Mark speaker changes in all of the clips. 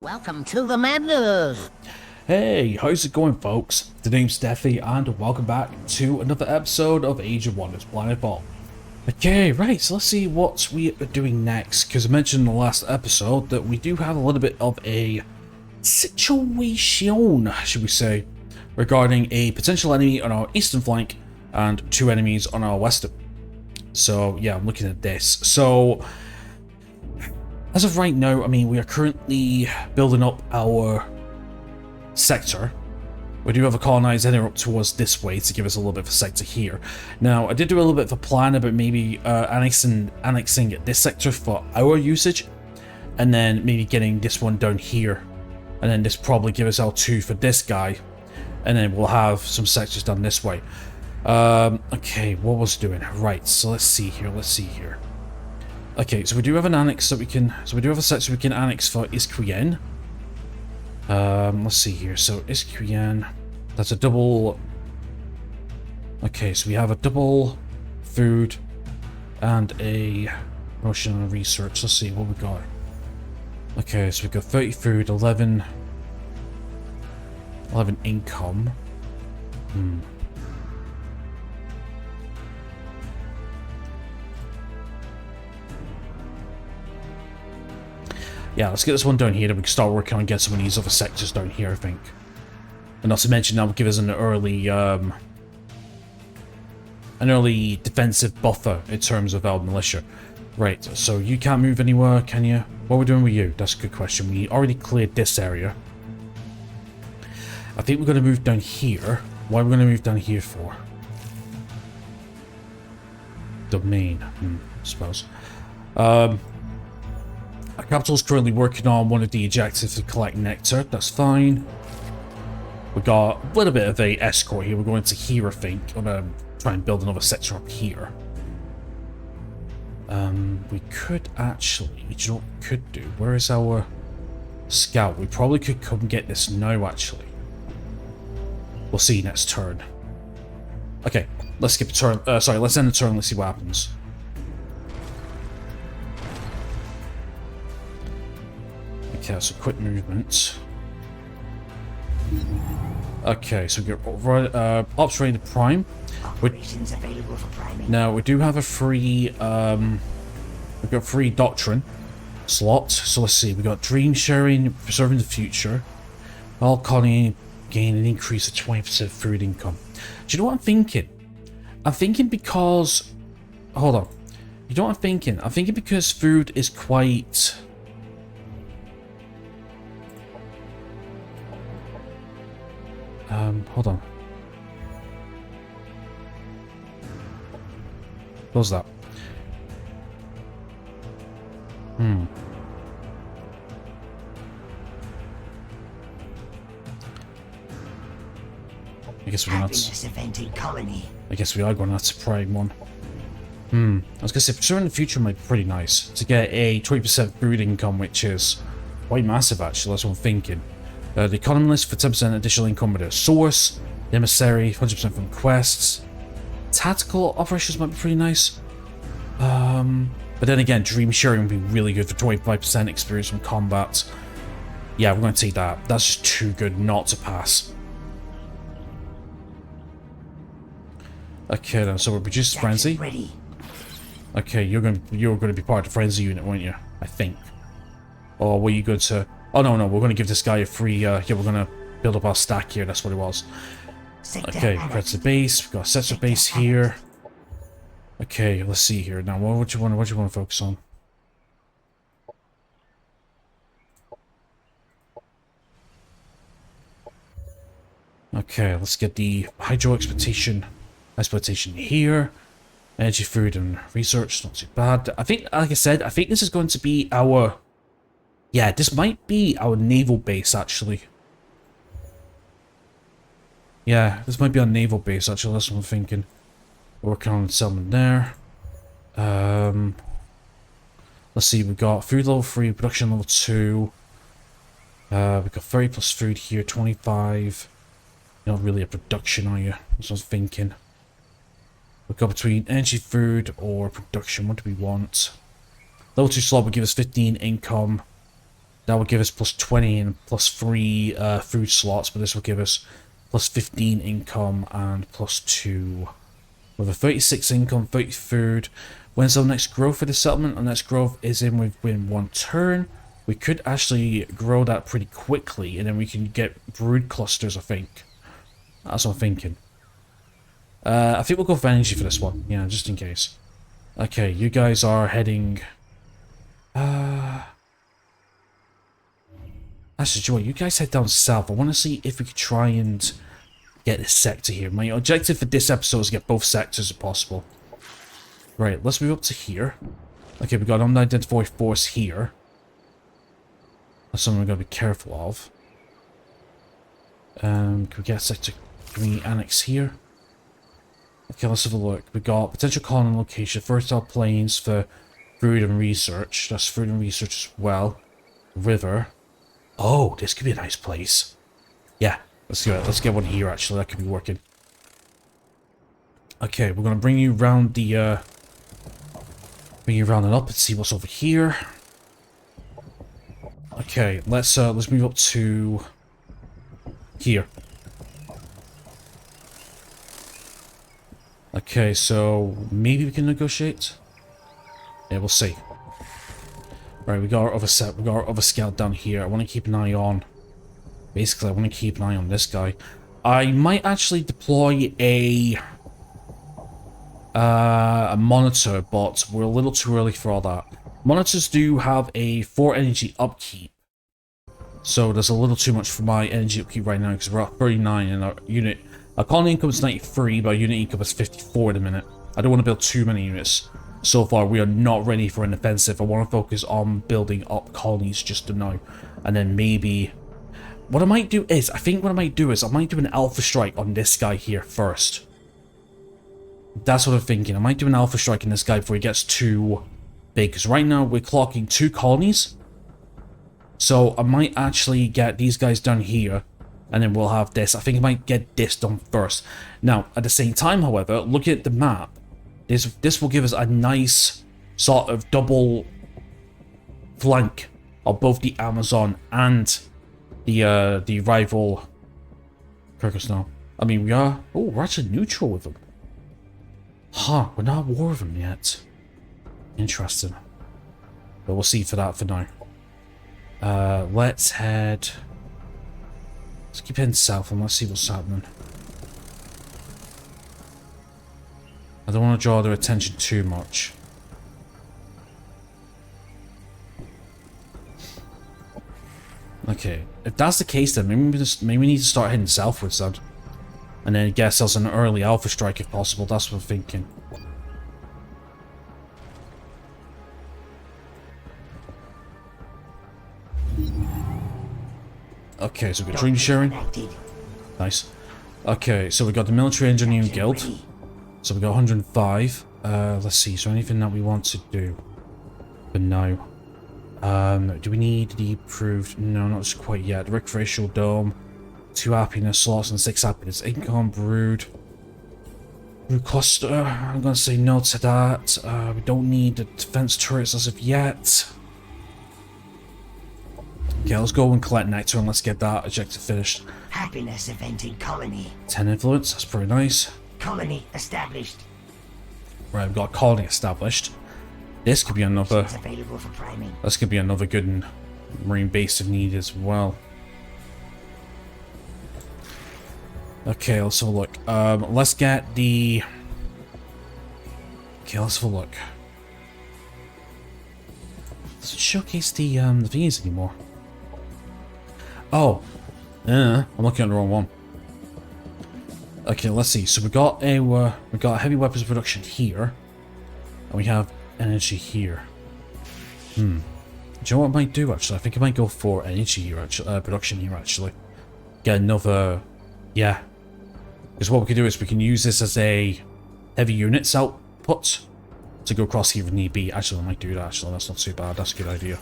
Speaker 1: Welcome to the madness!
Speaker 2: Hey, how's it going, folks? The name's Steffi, and welcome back to another episode of Age of Wonders Planetfall. Okay, right, so let's see what we are doing next, because I mentioned in the last episode that we do have a little bit of a situation, should we say, regarding a potential enemy on our eastern flank and two enemies on our western. So, yeah, I'm looking at this. So, as of right now, I mean, we are currently building up our sector. We do have a colonized area up towards this way to give us a little bit of a sector here. Now, I did do a little bit of a plan about maybe annexing this sector for our usage, and then maybe getting this one down here, and then this probably give us L2 for this guy, and then we'll have some sectors done this way. Okay, what was doing? Right, so let's see here. Okay, so we do have an annex that we can, we do have a sector we can annex for Isquien. Let's see here. So Isquien, that's a double. Okay, so we have a double food and a promotion and research. Let's see what we got. Okay, so we got 30 food, 11 income. Yeah, let's get this one down here, then we can start working on getting some of these other sectors down here, I think. And not to mention, that will give us an early defensive buffer in terms of our militia. Right, so you can't move anywhere, can you? What are we doing with you? That's a good question. We already cleared this area. I think we're going to move down here. What are we going to move down here for? Domain, I suppose. Our capital's currently working on one of the objectives to collect nectar. That's fine. We got a little bit of a escort here. We're going to here, I think. I'm gonna try and build another sector up here. We could actually, you know what we could do? Where is our scout? We probably could come get this now, actually. We'll see next turn. Okay, let's skip a turn. Sorry, let's end the turn. Let's see what happens. Okay, so quick movement. Okay, so we got ops ready to prime.
Speaker 1: Operations available for priming.
Speaker 2: Now we do have a free we've got free doctrine slot. So let's see, we got dream sharing, preserving the future. All colony gain an increase of 20% food income. Do you know what I'm thinking? I'm thinking because hold on. You know what I'm thinking? I'm thinking because food is quite hold on. What was that? I guess we're gonna I guess we are going to have to prime one. I was gonna say, preserving the future might be pretty nice. To get a 20% food income, which is quite massive actually, that's what I'm thinking. The economist for 10% additional income with a source. The emissary, 100% from quests. Tactical operations might be pretty nice. But then again, dream sharing would be really good for 25% experience from combat. Yeah, we're going to take that. That's just too good not to pass. Okay then, so we'll reduce frenzy.
Speaker 1: Ready.
Speaker 2: Okay, you're going to be part of the frenzy unit, weren't you? I think. Or were you going to? Oh no, we're going to give this guy a free. Yeah, we're going to build up our stack here. That's what it was. Okay, press the base. We've got a sector base here. Okay, let's see here. Now, what do you want to focus on? Okay, let's get the hydro exploitation here. Energy, food, and research. Not too bad. I think, like I said, I think this is going to be our. Yeah, this might be our naval base, actually. Yeah, this might be our naval base, actually. That's what I'm thinking. Working on settlement there. Let's see, we've got food level 3, production level 2. We've got 30 plus food here, 25. You're not really a production, are you? That's what I was thinking. We've got between energy, food, or production. What do we want? Level 2 slot would give us 15 income. That will give us plus 20 and plus 3 food slots, but this will give us plus 15 income and plus 2. With a 36 income, 30 food. When's our next growth for the settlement? Our next growth is within 1 turn. We could actually grow that pretty quickly, and then we can get brood clusters, I think. That's what I'm thinking. I think we'll go for energy for this one. Yeah, just in case. Okay, you guys are heading... Actually, Joy, you guys head down south. I want to see if we could try and get this sector here. My objective for this episode is to get both sectors if possible. Right, let's move up to here. Okay, we got an unidentified force here. That's something we're going to be careful of. Can we get a sector? Can we annex here? Okay, let's have a look. We got potential colony location, fertile plains for food and research. That's food and research as well. River. Oh, this could be a nice place. Yeah, let's do it. Let's get one here, actually. That could be working. Okay, we're going to bring you around the, bring you around and up and see what's over here. Okay, let's move up to here. Okay, so maybe we can negotiate? Yeah, we'll see. Right, we got our other set. We got our other scout down here. I want to keep an eye on. Basically, I want to keep an eye on this guy. I might actually deploy a monitor, but we're a little too early for all that. Monitors do have a 4 energy upkeep, so there's a little too much for my energy upkeep right now because we're at 39 and our unit. Our colony income is 93, but our unit income is 54 at the minute. I don't want to build too many units. So far, we are not ready for an offensive. I want to focus on building up colonies just to know. And then maybe... What I might do is, I might do an alpha strike on this guy here first. That's what I'm thinking. I might do an alpha strike on this guy before he gets too big. Because right now, we're clocking 2 colonies. So I might actually get these guys down here. And then we'll have this. I think I might get this done first. Now, at the same time, however, look at the map. This will give us a nice sort of double flank of both the Amazon and the rival Kyrgyzstan. I mean, we're actually neutral with them. Huh, we're not at war with them yet. Interesting. But we'll see for that for now. Let's keep heading south and let's see what's happening. I don't want to draw their attention too much. Okay, if that's the case, then maybe we need to start heading southwards then. And then get ourselves an early alpha strike if possible. That's what I'm thinking. Okay, so we got dream sharing. Nice. Okay, so we got the military engineering guild. So we got 105. Let's see. Is there anything that we want to do? But no. Do we need the approved? No, not quite yet. The recreational dome. 2 happiness slots and 6 happiness. Income brood. Brood cluster. I'm gonna say no to that. We don't need the defense turrets as of yet. Okay, let's go and collect nectar and let's get that objective finished.
Speaker 1: Happiness event in colony.
Speaker 2: 10 influence. That's pretty nice.
Speaker 1: Colony established.
Speaker 2: Right, we've got a colony established. This could be another.
Speaker 1: Available for priming.
Speaker 2: This could be another good marine base if needed as well. Okay, let's have a look. Let's get the. Okay, let's have a look. Doesn't showcase the thingies anymore. Oh, I'm looking at the wrong one. Okay, let's see. So we got a heavy weapons production here, and we have energy here. Do you know what I might do actually? I think I might go for energy here actually, production here actually. Get another, yeah. Because what we can do is we can use this as a heavy units output to go across here if need be. Actually, I might do that actually. That's not too bad. That's a good idea.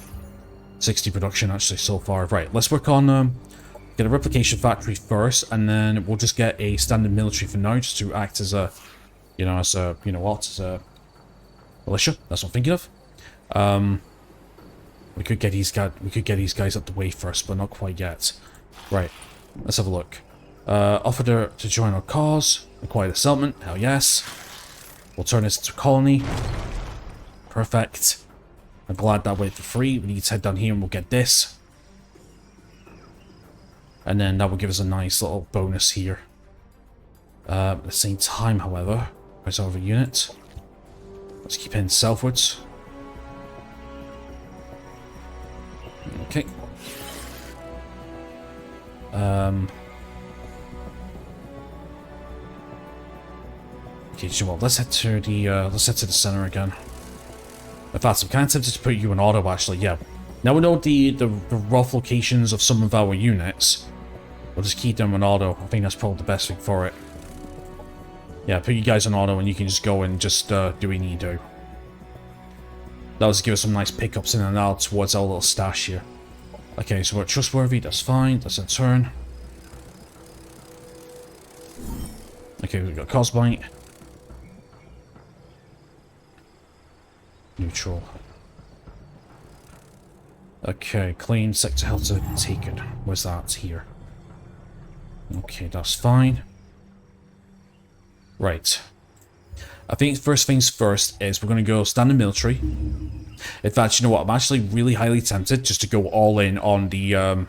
Speaker 2: 60 production actually so far. Right, let's work on get a replication factory first, and then we'll just get a standard military for now, just to act as a, as a militia. That's what I'm thinking of. We could get these guys up the way first, but not quite yet. Right. Let's have a look. Offered her to join our cause. Acquire the settlement. Hell yes. We'll turn this into a colony. Perfect. I'm glad that went for free. We need to head down here and we'll get this. And then that will give us a nice little bonus here. At the same time, however, where's our unit? Let's keep heading southwards. Okay. Okay, so what? Let's head to the center again. In fact, I'm kind of tempted to put you in auto. Actually, yeah. Now we know the rough locations of some of our units. We'll just keep them in auto. I think that's probably the best thing for it. Yeah, put you guys on auto, and you can just go and just do what you need to do. That'll just give us some nice pickups in and out towards our little stash here. Okay, so we're trustworthy. That's fine. That's a turn. Okay, we've got Cosbite. Neutral. Okay, claim sector held to taken. Where's that? Here. Okay, that's fine. Right. I think first things first is we're going to go standard military. In fact, you know what? I'm actually really highly tempted just to go all in on the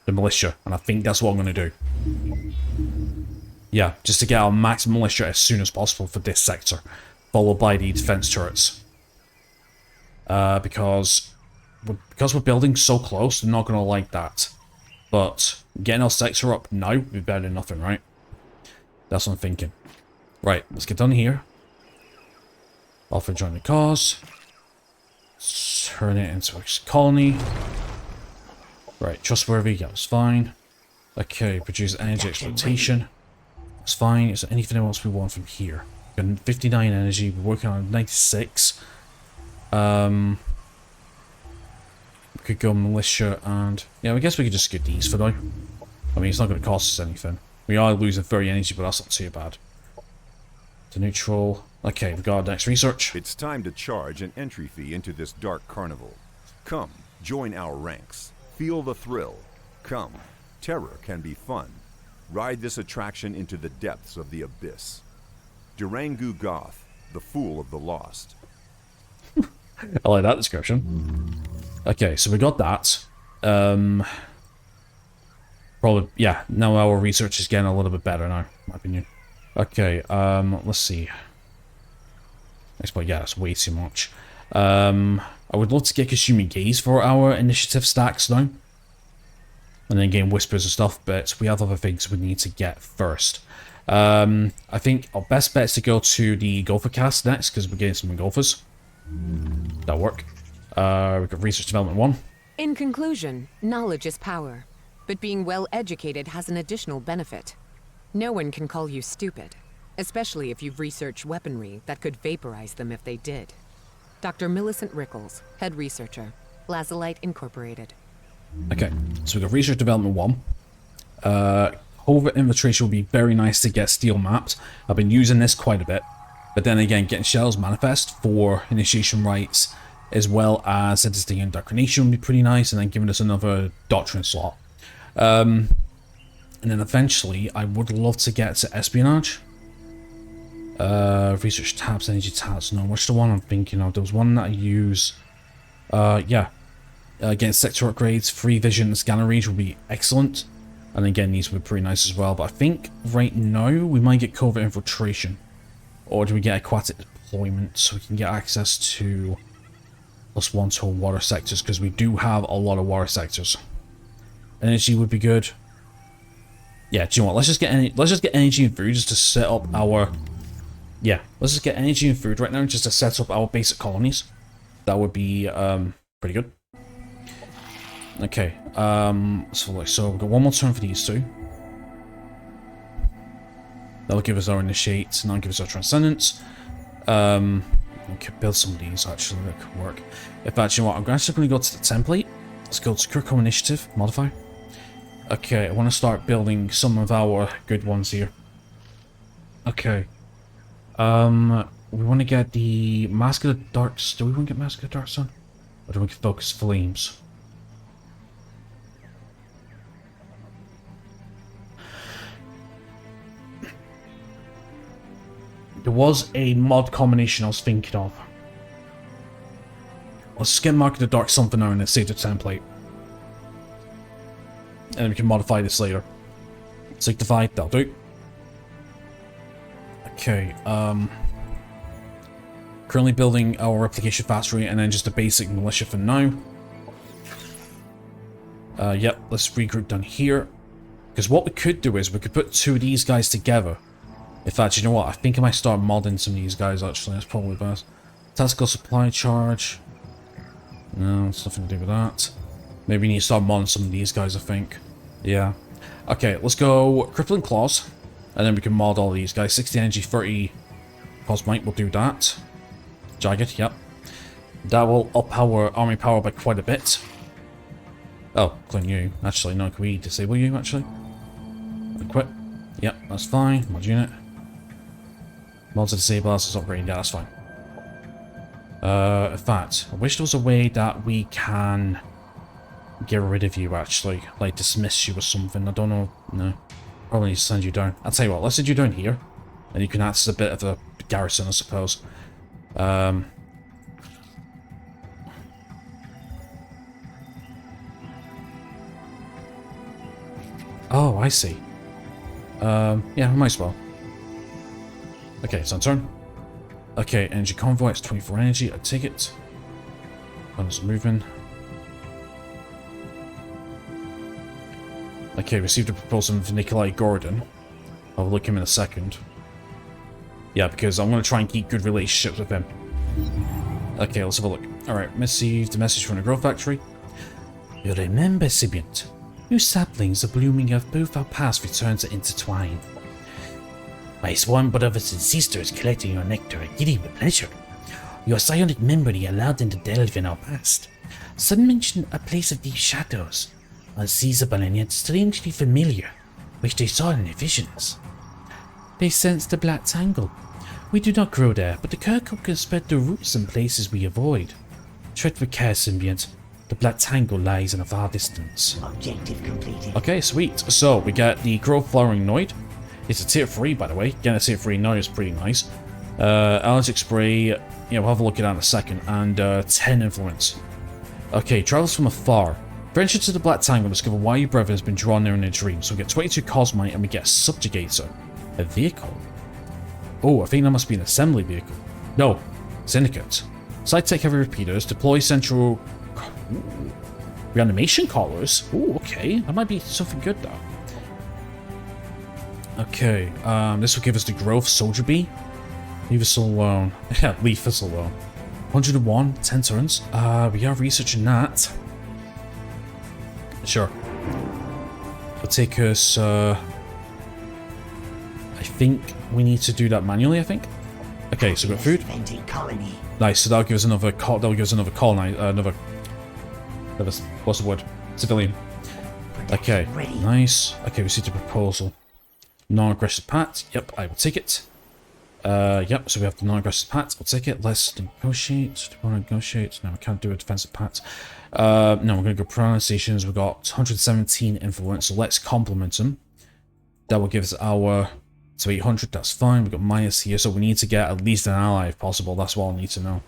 Speaker 2: militia. And I think that's what I'm going to do. Yeah, just to get our max militia as soon as possible for this sector. Followed by the defense turrets. Because we're building so close, they're not going to like that. But getting our sector up now would be better than nothing, right? That's what I'm thinking. Right, let's get done here. Offer join the cause. Turn it into a colony. Right, trustworthy, yeah, that's fine. Okay, produce energy exploitation. That's fine. Is there anything else we want from here? We've got 59 energy, we're working on 96. We could go militia and... yeah, I guess we could just get these for now. I mean, it's not going to cost us anything. We are losing 30 energy, but that's not too bad. To neutral. Okay, we got our next research.
Speaker 3: It's time to charge an entry fee into this dark carnival. Come, join our ranks. Feel the thrill. Come, terror can be fun. Ride this attraction into the depths of the abyss. Durangu Goth, the fool of the lost.
Speaker 2: I like that description. Okay, so we got that. Probably, yeah, now our research is getting a little bit better now, in my opinion. Okay, let's see. But yeah, that's way too much. I would love to get Consuming Gaze for our initiative stacks now. And then gain Whispers and stuff, but we have other things we need to get first. I think our best bet is to go to the Golfer cast next, because we're getting some Golfers. That'll work. We've got Research Development 1.
Speaker 4: In conclusion, knowledge is power. But being well educated has an additional benefit. No one can call you stupid, especially if you've researched weaponry that could vaporize them if they did. Dr. Millicent Rickles, Head Researcher, Lazulite Incorporated.
Speaker 2: Okay, so we've got Research Development 1. Covert Infiltration will be very nice to get steel mapped. I've been using this quite a bit. But then again, getting Shell's Manifest for initiation rights, as well as Sentencing and Indoctrination would be pretty nice, and then giving us another Doctrine slot. And then eventually, I would love to get to Espionage. Research tabs, energy tabs. No, what's the one I'm thinking of? There was one that I use. Yeah. Getting sector upgrades, free vision and scanner range would be excellent. And again, these would be pretty nice as well. But I think right now, we might get Covert Infiltration. Or do we get Aquatic Deployment so we can get access to +1 to water sectors? Because we do have a lot of water sectors. Energy would be good. Yeah, do you know what? Let's just get energy and food just to set up our... yeah, let's just get energy and food right now just to set up our basic colonies. That would be pretty good. Okay, so we've got one more turn for these two. That'll give us our initiate, and that'll give us our transcendence. We could build some of these actually, that could work. In fact, you know what? I'm actually going to go to the template. Let's go to Critical Initiative, modify. Okay, I want to start building some of our good ones here. Okay. We want to get the Mask of the Dark... do we want to get Mask of the Dark Sun? Or do we focus flames? There was a mod combination I was thinking of. Let's get Mark of the Dark something now and then save the template. And then we can modify this later. Signify, that'll do. Okay, currently building our replication factory and then just a basic militia for now. Yep, let's regroup down here. Because what we could do is we could put 2 of these guys together. In fact, you know what? I think I might start modding some of these guys actually. That's probably best. Tactical supply charge. No, it's nothing to do with that. Maybe we need to start modding some of these guys, I think. Yeah. Okay, let's go Crippling Claws. And then we can mod all these guys. 60 energy, 30 Cosmite, we'll do that. Jagged, yep. That will up our army power by quite a bit. Oh, clean you. Actually, no, can we disable you, actually? Equip. Yep, that's fine. Mod unit. Mods to disable us is upgrading. Yeah, that's fine. In fact, I wish there was a way that we can get rid of you, actually. Like, dismiss you or something. I don't know. No. Probably need to send you down. I'll tell you what, let's send you down here. And you can act as a bit of a garrison, I suppose. Oh, I see. Yeah, we might as well. Okay, it's on turn. Okay, energy convoy, it's 24 energy, I take it. Guns are moving. Okay, received a proposal from Nikolai Gordon. I'll look him in a second. Yeah, because I'm going to try and keep good relationships with him. Okay, let's have a look. Alright, received a message from the Growth Factory. You remember, Sibient? New saplings are blooming of both our past returns are intertwined. My sworn brothers and sisters collecting your nectar are giddy with pleasure. Your psionic memory allowed them to delve in our past. Some mention a place of deep shadows, unseizable and yet strangely familiar, which they saw in their visions. They sensed the Black Tangle. We do not grow there, but the Kirkhope can spread their roots in places we avoid. Tread with care, Symbiont. The Black Tangle lies in a far distance.
Speaker 1: Objective completed.
Speaker 2: Okay, sweet. So, we get the Growth Flowering Noid. It's a tier 3, by the way. Getting a tier 3 now is pretty nice. Allergic Spray, yeah, we'll have a look at that in a second. And 10 Influence. Okay, travels from afar. Venture to the Black Tangle and discover why your brother has been drawn there in a dream. So we get 22 Cosmite and we get a Subjugator. A vehicle. Oh, I think that must be an assembly vehicle. No, Syndicate. Side tech heavy repeaters. Deploy central... Ooh. Reanimation collars. Ooh, okay. That might be something good, though. Okay, this will give us the Growth Soldier Bee. Leave us alone. Yeah, leave us alone. 101, 10 turns. We are researching that. Sure. It'll take us, I think we need to do that manually, I think. Okay, so we've got food.
Speaker 1: Invented colony.
Speaker 2: Nice, so that'll give us another call, what's the word? Civilian. Okay,
Speaker 1: Ready.
Speaker 2: nice. Okay, we received a proposal. Non-aggressive pact. Yep, I will take it. Yep, so we have the non-aggressive pact. I'll take it. Let's negotiate. Do we want to negotiate? No, we can't do a defensive pact. No, we're going to go pronunciations. We've got 117 influence, so let's complement them. That will give us our... So 800, that's fine. We've got minus here, so we need to get at least an ally if possible. That's what I'll need to know.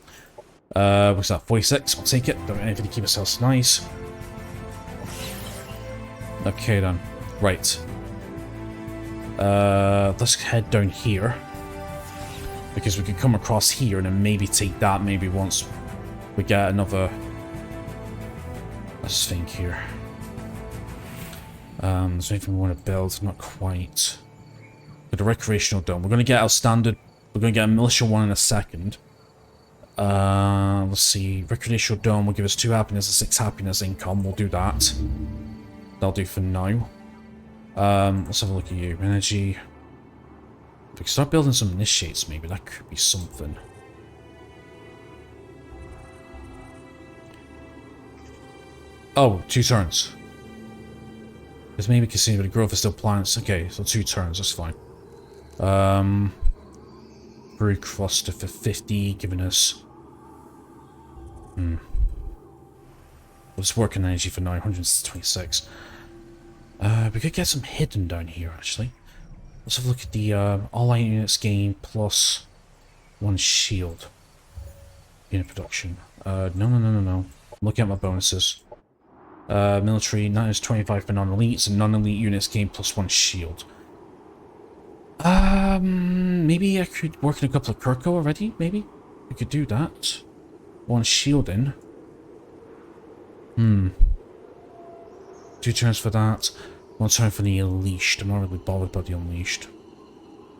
Speaker 2: What's that? 46. We'll take it. Don't have anything to keep ourselves nice. Okay, then. Right. Let's head down here. Because we could come across here and then maybe take that maybe once we get another... Let's think here. Is there anything we want to build? Not quite. But the recreational dome. We're going to get our standard... We're going to get a militia one in a second. Let's see. Recreational dome will give us 2 happiness and 6 happiness income. We'll do that. That'll do for now. Let's have a look at you. Energy. If we can start building some initiates, maybe that could be something. Oh, 2 turns. Because maybe considering the growth is still planets. Okay, so 2 turns, that's fine. Brew cluster for 50, giving us... Let's work on energy for now, 126. We could get some hidden down here, actually. Let's have a look at the all light units gain plus 1 shield. Unit production. No. I'm looking at my bonuses. Military, that is 25 for non-elites, and non-elite units gain plus 1 shield. Maybe I could work in a couple of Kirko already, maybe? We could do that. 1 shielding. 2 turns for that. 1 turn for the Unleashed. I'm not really bothered about the Unleashed.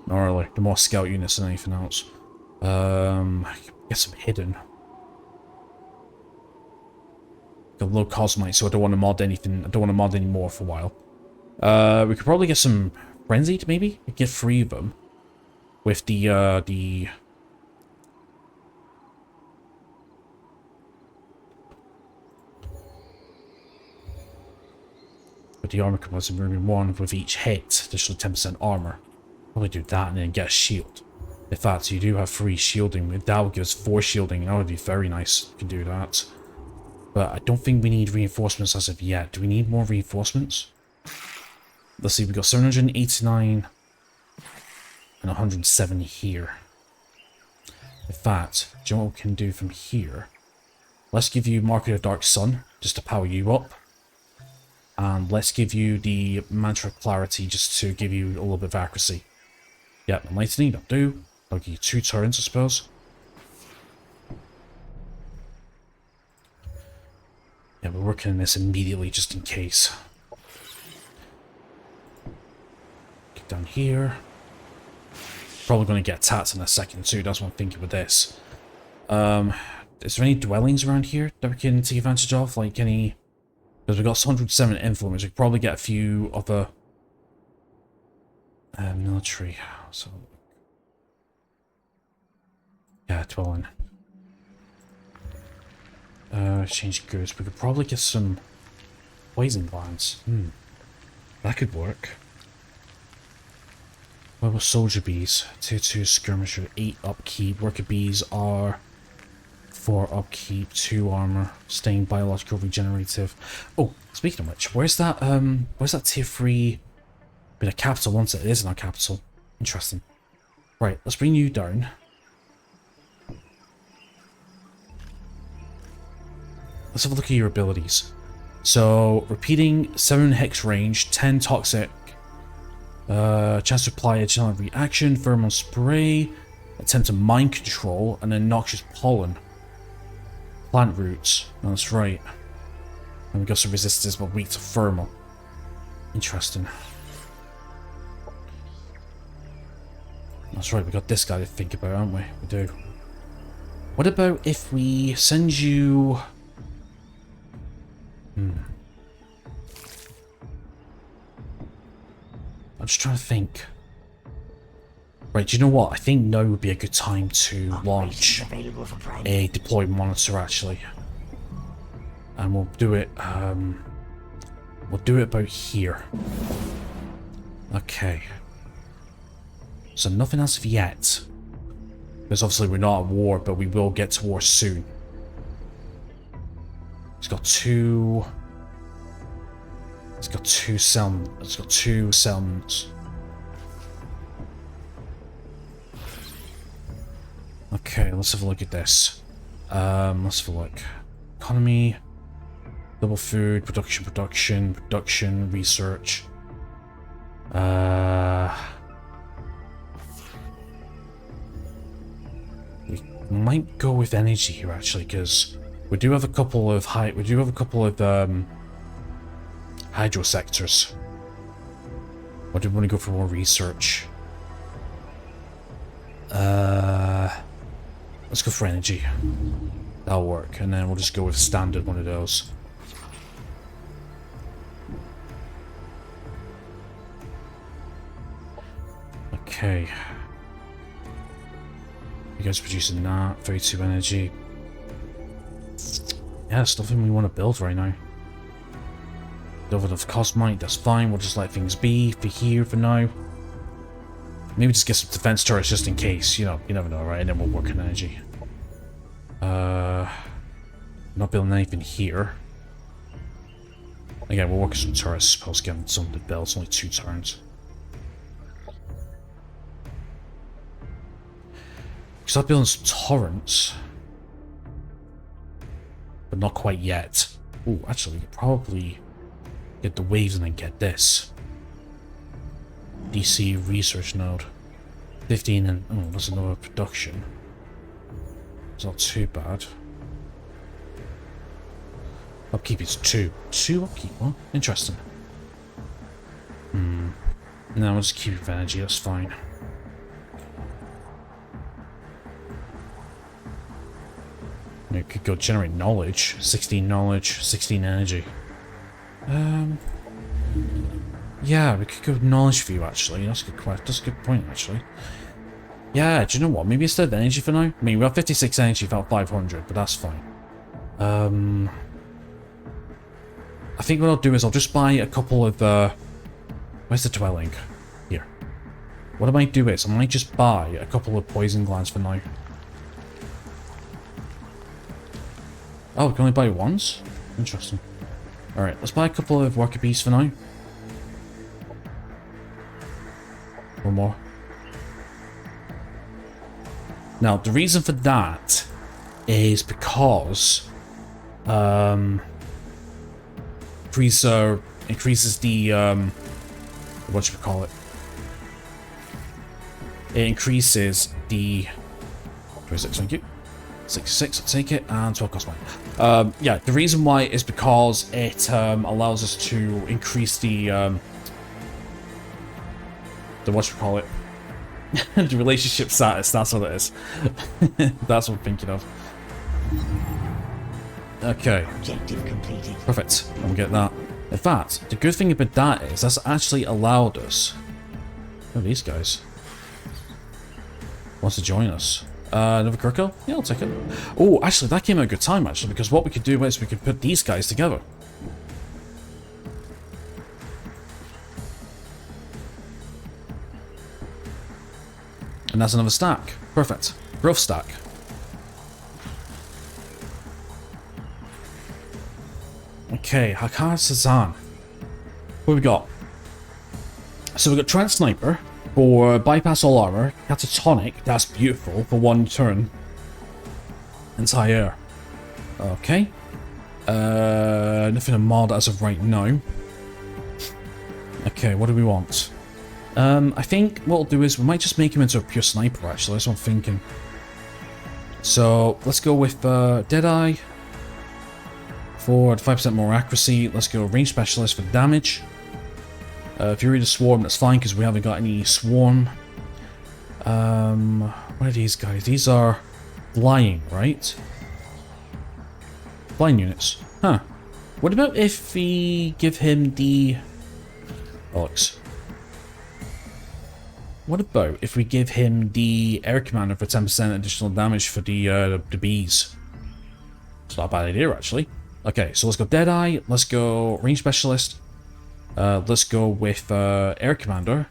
Speaker 2: Not really. The more scout units than anything else. Get some hidden. Got low cosmite, so I don't want to mod anything. I don't want to mod any more for a while. We could probably get some frenzied, maybe? Get 3 of them. With the armor composite moving 1 with each hit, additional 10% armor. Probably do that and then get a shield. In fact, you do have 3 shielding. That would give us 4 shielding. That would be very nice. You can do that. But I don't think we need reinforcements as of yet. Do we need more reinforcements? Let's see, we got 789 and 107 here. In fact, do you know what we can do from here? Let's give you Market of Dark Sun, just to power you up. And let's give you the Mantra of Clarity, just to give you a little bit of accuracy. Yep, Enlightening, that'll do. I'll give you 2 turns, I suppose. Yeah, we're working on this immediately, just in case. Get down here. Probably going to get attacked in a second too, that's what I'm thinking with this. Is there any dwellings around here that we can take advantage of? Like any... Because we've got 107 influence, we could probably get a few other... military. So... Yeah, dwelling. Exchange goods. We could probably get some poison glands. That could work. What about soldier bees? Tier 2 skirmisher, 8 upkeep. Worker bees are 4 upkeep, 2 armor, staying biological regenerative. Oh, speaking of which, where's that tier 3 bit of capital once it is in our capital? Interesting. Right, let's bring you down. Let's have a look at your abilities. So, repeating 7 hex range, 10 toxic, chance to apply a channel reaction, pheromone spray, attempt to mind control, and then noxious pollen. Plant roots. No, that's right. And we got some resistance but weak to thermal. Interesting. That's right, we got this guy to think about, haven't we? We do. What about if we send you... I'm just trying to think. Right, do you know what? I think now would be a good time to launch a deploy monitor, actually. And we'll do it, about here. Okay. So nothing as of yet. Because obviously we're not at war, but we will get to war soon. It's got 2 settlements. Okay, let's have a look at this. Let's have a look. Economy, double food, production, research. We might go with energy here actually, because we do have a couple of hydro sectors. Or do we want to go for more research? Let's go for energy. That'll work, and then we'll just go with standard one of those. Okay. You guys producing that, 32 energy. Yeah, there's nothing we want to build right now. Don't have enough cosmite, that's fine, we'll just let things be for here for now. Maybe just get some defense turrets just in case, you know, you never know, right? And then we'll work on energy. Not building anything here. Again, we'll work some turrets, I suppose, getting some to build. It's only 2 turns. Start building some torrents. But not quite yet. Oh, actually, we could probably get the waves and then get this. DC research node. 15 and... oh, that's another production. It's not too bad. Upkeep is 2. 2 upkeep, what? Interesting. No, we'll just keep energy, that's fine. We could go generate knowledge. 16 knowledge, 16 energy. Yeah, we could go knowledge view actually. That's a good question. That's a good point actually. Yeah, do you know what? Maybe instead of energy for now. I mean, we have 56 energy without 500, but that's fine. I think what I'll do is I'll just buy a couple of where's the dwelling? Here. What I might do is I might just buy a couple of poison glands for now. Oh, we can only buy once? Interesting. Alright, let's buy a couple of worker bees for now. One more. Now, the reason for that is because increases the what should we call it? It increases the 26, thank you. 66, I'll take it, and 12 cost mine. Yeah, the reason why is because it allows us to increase the what should we call it? The relationship status, that's what it is. That's what I'm thinking of. Okay.
Speaker 1: Objective completed.
Speaker 2: Perfect. And we'll get that. In fact, the good thing about that is that's actually allowed us... oh, these guys. Wants to join us. Another Kirko? Yeah, I'll take it. Oh, actually, that came at a good time, actually, because what we could do is we could put these guys together. And that's another stack. Perfect. Growth stack. Okay, Hakar Sazan. What we got? So we got Trance Sniper for bypass all armor. Catatonic, that's beautiful, for 1 turn. Entire. Okay. Nothing to mod as of right now. Okay, what do we want? I think what we'll do is we might just make him into a pure sniper, actually. That's what I'm thinking. So, let's go with Deadeye. For 5% more accuracy. Let's go range specialist for damage. If you read a swarm, that's fine because we haven't got any swarm. What are these guys? These are flying, right? Flying units. Huh. What about if we give him the... Alex. What about if we give him the air commander for 10% additional damage for the bees? It's not a bad idea, actually. Okay, so let's go Deadeye, let's go Range Specialist, let's go with Air Commander,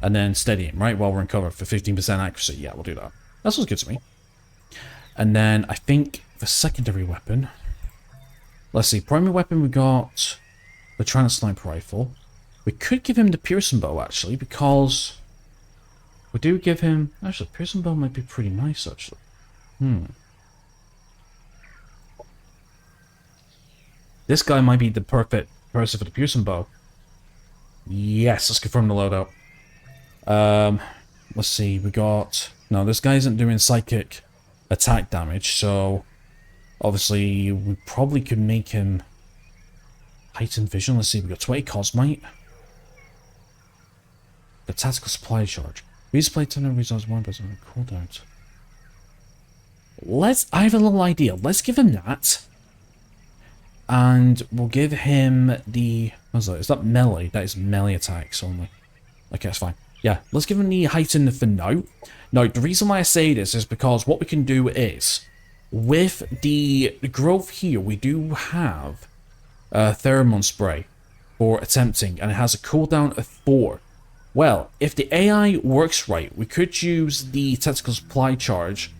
Speaker 2: and then Steady Aim, right, while we're in cover for 15% accuracy. Yeah, we'll do that. That sounds good to me. And then I think the secondary weapon, let's see, primary weapon we got the Trance Sniper Rifle. We could give him the Pearson Bow, actually, because we do give him... actually, Pearson Bow might be pretty nice, actually. This guy might be the perfect person for the Pearson Bow. Yes, let's confirm the loadout. Let's see, we got... no, this guy isn't doing psychic attack damage, so... obviously, we probably could make him... heightened vision. Let's see, we got 20 Cosmite. The tactical supply charge. Resupply 10 resource 1% cooldown. I have a little idea. Let's give him that. And we'll give him the... what's that? Is that melee? That is melee attacks only. Okay, that's fine. Yeah, let's give him the heightened for now. Now, the reason why I say this is because what we can do is... with the growth here, we do have a Pheromone Spray for attempting, and it has a cooldown of 4. Well, if the AI works right, we could use the tactical supply charge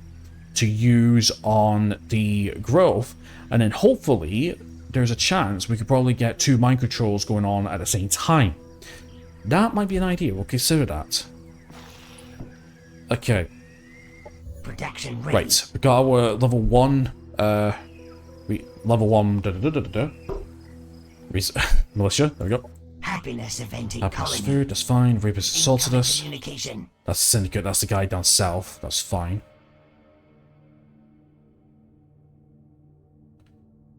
Speaker 2: to use on the growth, and then hopefully there's a chance we could probably get 2 mind controls going on at the same time. That might be an idea. We'll consider that. Okay.
Speaker 1: Production ready.
Speaker 2: Right. We got our level 1. Level 1. Militia. There we go.
Speaker 1: Happiness event in
Speaker 2: Happiness
Speaker 1: colony.
Speaker 2: food. That's fine. Reapers assaulted us.
Speaker 1: Communication.
Speaker 2: That's the syndicate. That's the guy down south. That's fine.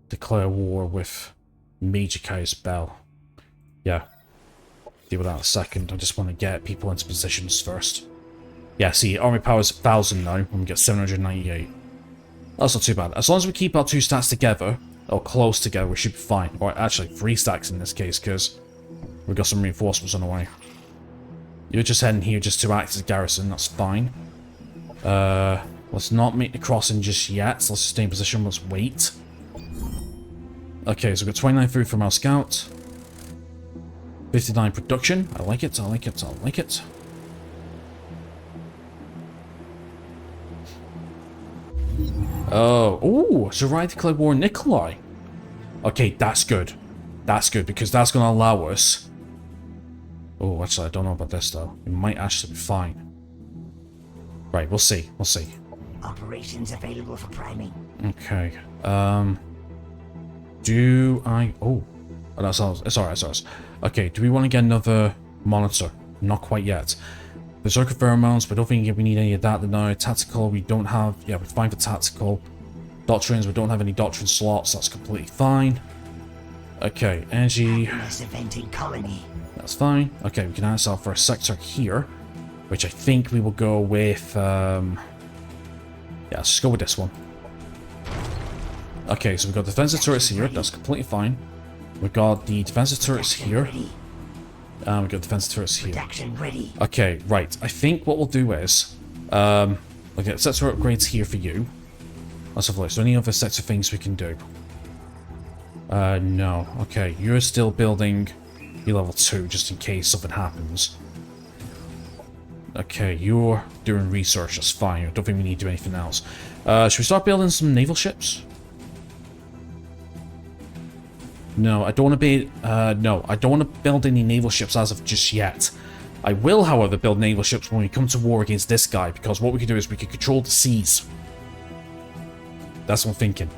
Speaker 2: Declare war with Major Kai's Bell. Yeah. Deal with that in a second. I just want to get people into positions first. Yeah, see, army power is 1,000 now, and we get 798. That's not too bad. As long as we keep our 2 stats together, or close together, we should be fine. Or actually, 3 stacks in this case, because we've got some reinforcements on the way. You're just heading here just to act as a garrison, that's fine. Let's not make the crossing just yet. So let's stay in position, let's wait. Okay, so we've got 29 food from our scout. 59 production. I like it, I like it, I like it. Oh, ooh, so right declared war on Nikolai. Okay, that's good. That's good, because that's going to allow us... Oh, actually, I don't know about this, though. We might actually be fine. Right, we'll see, we'll see.
Speaker 1: Operations available for priming.
Speaker 2: Okay, do I... Oh, that's ours. It's alright, it's ours. Okay, do we want to get another monitor? Not quite yet. Berserker pheromones, but I don't think we need any of that now. Tactical, we don't have... Yeah, we're fine for tactical. Doctrines, we don't have any doctrine slots. That's completely fine. Okay, energy...
Speaker 1: Happiness event in colony.
Speaker 2: That's fine. Okay, we can add ourselves for a sector here, which I think we will go with... Yeah, let's just go with this one. Okay, so we've got defensive turrets here. That's completely fine. We've got the defensive turrets here. And we've got defensive turrets here.
Speaker 1: Production ready.
Speaker 2: Okay, right. I think what we'll do is... we'll get sector upgrades here for you. Let's have a look. So any other sector things we can do? No. Okay, you're still building your level 2 just in case something happens. Okay, you're doing research. That's fine. I don't think we need to do anything else. Should we start building some naval ships? No, I don't want to be... no, I don't want to build any naval ships as of just yet. I will, however, build naval ships when we come to war against this guy, because what we can do is we can control the seas. That's what I'm thinking.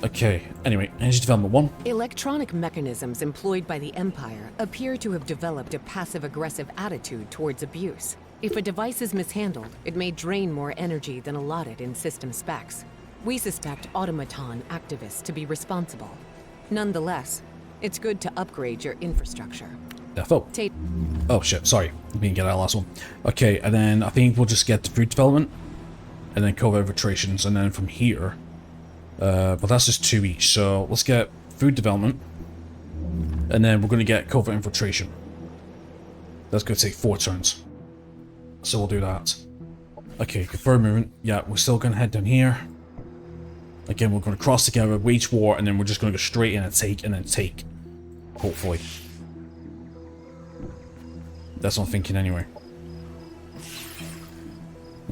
Speaker 2: Okay, anyway, energy development 1.
Speaker 4: Electronic mechanisms employed by the Empire appear to have developed a passive-aggressive attitude towards abuse. If a device is mishandled, it may drain more energy than allotted in system specs. We suspect automaton activists to be responsible. Nonetheless, it's good to upgrade your infrastructure.
Speaker 2: Defo. Oh shit, sorry. We didn't get that last one. Okay, and then I think we'll just get the food development. And then covert infiltrations, and then from here... but that's just 2 each, so let's get food development. And then we're going to get covert infiltration. That's going to take 4 turns. So we'll do that. Okay, confirm movement. Yeah, we're still going to head down here. Again, we're going to cross together, wage war, and then we're just going to go straight in and then take. Hopefully. That's what I'm thinking anyway.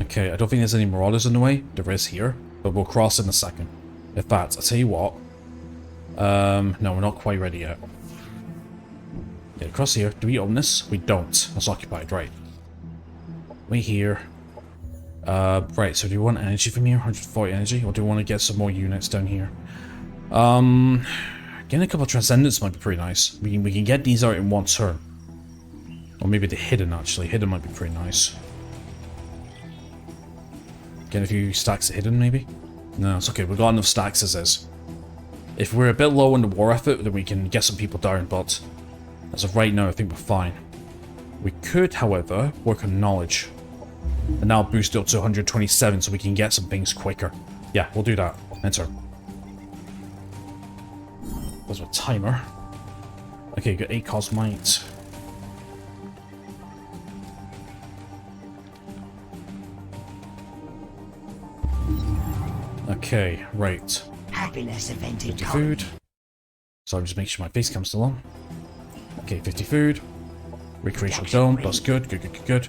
Speaker 2: Okay, I don't think there's any marauders in the way. There is here, but we'll cross in a second. In fact, I'll tell you what. No, we're not quite ready yet. Yeah, cross here. Do we own this? We don't. It's occupied, right. Wait here. Right, so do you want energy from here? 140 energy? Or do you want to get some more units down here? Getting a couple of transcendents might be pretty nice. We can get these out in 1 turn. Or maybe the hidden, actually. Hidden might be pretty nice. Get a few stacks of hidden, maybe? No, it's okay. We've got enough stacks as is. If we're a bit low in the war effort, then we can get some people down, but as of right now, I think we're fine. We could, however, work on knowledge. And now boost it up to 127 so we can get some things quicker. Yeah, we'll do that. Enter. There's a timer. Okay, got 8 Cosmite. Okay, right.
Speaker 1: Happiness event in
Speaker 2: 50
Speaker 1: colony.
Speaker 2: food. So I'm just making sure my face comes still on. Okay, 50 food. Recreational dome. That's good. Good, good, good, good.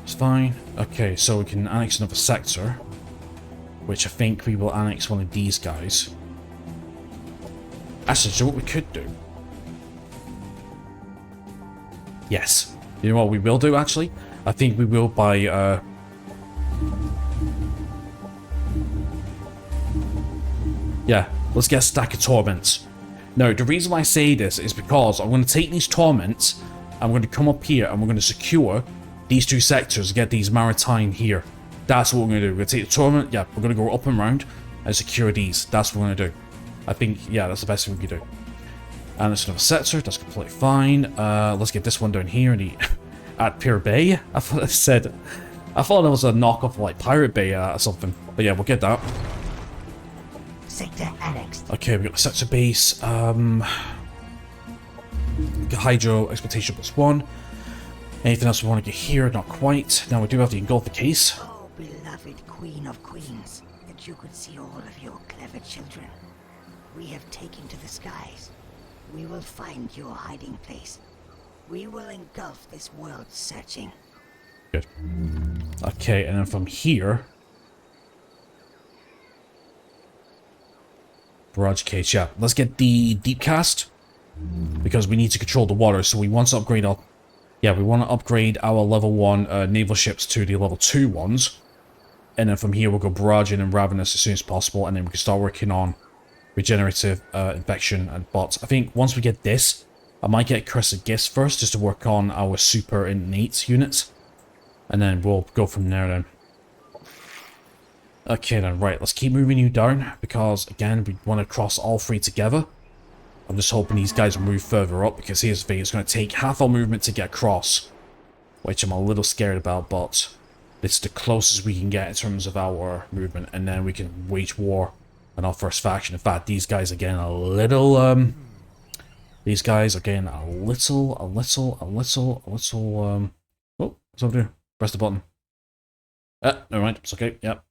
Speaker 2: It's fine. Okay, so we can annex another sector. which I think we will annex one of these guys. Actually, so what we could do? Yes. You know what we will do, actually? I think we will buy, yeah, let's get a stack of torments. No, the reason why I say this is because I'm going to take these torments, I'm going to come up here, and we're going to secure these 2 sectors and get these maritime here. That's what we're going to do. We're going to take the torment, yeah, we're going to go up and round and secure these. That's what we're going to do. I think, yeah, that's the best thing we can do. And it's another sector, that's completely fine. Let's get this one down here in the, at Pier Bay. I thought it was a knockoff of like Pirate Bay or something. But yeah, we'll get that.
Speaker 1: Sector annexed.
Speaker 2: Okay, we got the sector base. Hydro exploitation +1. Anything else we want to get here? Not quite. Now we do have the engulf the case.
Speaker 1: Oh, beloved Queen of Queens, that you could see all of your clever children. We have taken to the skies. We will find your hiding place. We will engulf this world searching.
Speaker 2: Good. Okay, and then from here... Barrage case, yeah. Let's get the deep cast. Because we need to control the water, so we want to upgrade our... Yeah, we want to upgrade our level 1 naval ships to the level 2 ones. And then from here we'll go barraging and ravenous as soon as possible, and then we can start working on regenerative infection and bots. I think once we get this, I might get Cursed Gifts first, just to work on our super innate units. And then we'll go from there then. Okay then, right, let's keep moving you down, because again, we want to cross all 3 together. I'm just hoping these guys will move further up, because here's the thing, it's going to take half our movement to get across. Which I'm a little scared about, but it's the closest we can get in terms of our movement, and then we can wage war on our first faction. In fact, these guys are getting a little, oh, what's over there? Press the button. Never mind, it's okay, yep.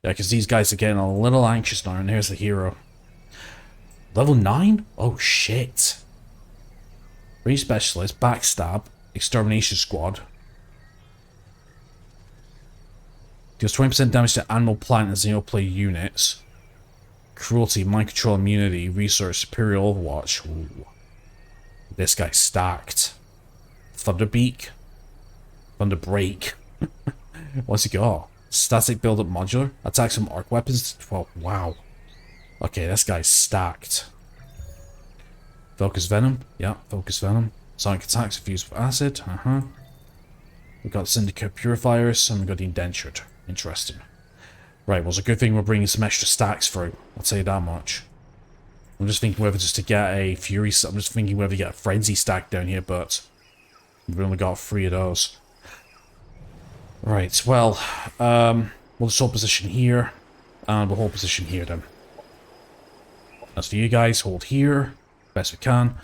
Speaker 2: Yeah, because these guys are getting a little anxious now, and here's the hero. Level 9? Oh, shit. 3 specialists, backstab, extermination squad. Deals 20% damage to animal, plant, and xenoplay units. Cruelty, mind control, immunity, research, superior overwatch. Ooh. This guy's stacked. Thunderbeak. Thunderbreak. What's he got? Static build-up modular. Attacks from arc weapons. Well, wow. Okay, this guy's stacked. Focus venom. Yeah, focus venom. Sonic attacks infused with acid. We've got syndicate purifiers, and we've got the indentured. Interesting. Right, well, it's a good thing we're bringing some extra stacks through. I'll tell you that much. I'm just thinking whether just to get a Fury... I'm just thinking whether to get a Frenzy stack down here, but... we've only got 3 of those. Right, well, we'll just hold position here, and we'll hold position here then. As for you guys, hold here, best we can.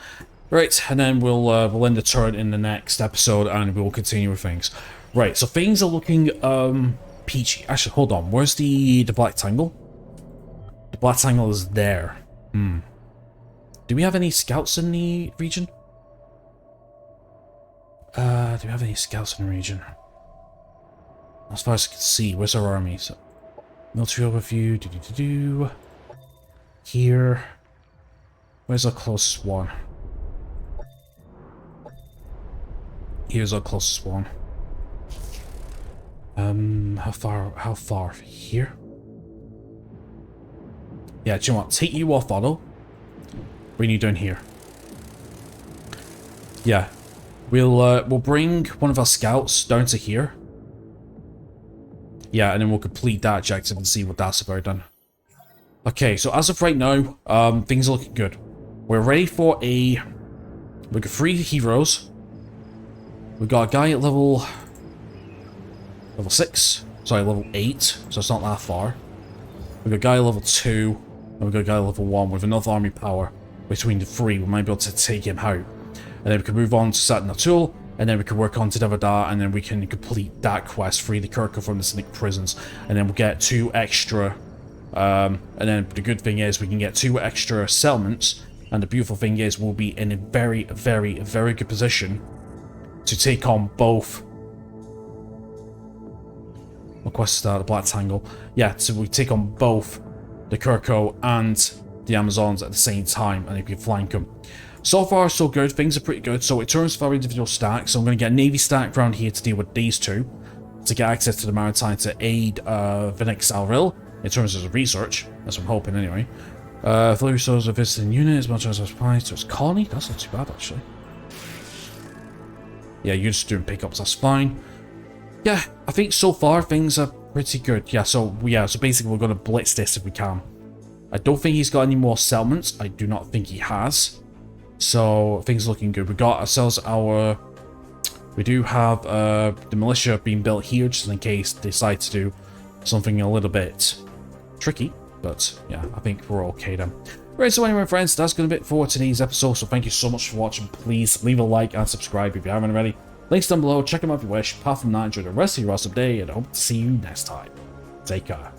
Speaker 2: Right, and then we'll end the turn in the next episode, and we'll continue with things. Right, so things are looking peachy. Actually, hold on, where's the Black Tangle? The Black Tangle is there. Do we have any scouts in the region? Do we have any scouts in the region? As far as I can see, where's our army? So, military overview. Here. Where's our closest one? Here's our closest one. How far? Here? Yeah, do you know what? Take you off auto. Bring you down here. Yeah. We'll bring one of our scouts down to here. Yeah, and then we'll complete that objective and see what that's about then. Okay, so as of right now, things are looking good. We're ready for a... we've got 3 heroes. We've got a guy at level 6. Sorry, level 8, so it's not that far. We've got a guy at level 2, and we've got a guy at level 1 with enough army power. Between the 3, we might be able to take him out. And then we can move on to Saturn Natul, and then we can work on to Devada, and then we can complete that quest, free the Kirko from the Cynic prisons, and then we'll get 2 extra, and then the good thing is we can get 2 extra settlements, and the beautiful thing is we'll be in a very, very, very good position to take on both Conquest Star, the Black Tangle. Yeah, so we take on both the Kirko and the Amazons at the same time, and if you flank them. So far, so good. Things are pretty good. So it turns for our individual stacks. So I'm going to get a Navy stack around here to deal with these two, to get access to the Maritime to aid Vinix Alril in terms of research. That's what I'm hoping anyway. Flavour stores a visiting unit as much as I supplies to its colony. That's not too bad, actually. Yeah, you're just doing pickups. That's fine. Yeah, I think so far things are pretty good. Yeah, so basically we're going to blitz this if we can. I don't think he's got any more settlements. I do not think he has. So things are looking good. We got ourselves our... We do have the militia being built here just in case they decide to do something a little bit tricky. But yeah, I think we're okay then. Right, so anyway, friends, that's going to be it for today's episode. So thank you so much for watching. Please leave a like and subscribe if you haven't already. Links down below. Check them out if you wish. Apart from that, enjoy the rest of your awesome day, and I hope to see you next time. Take care.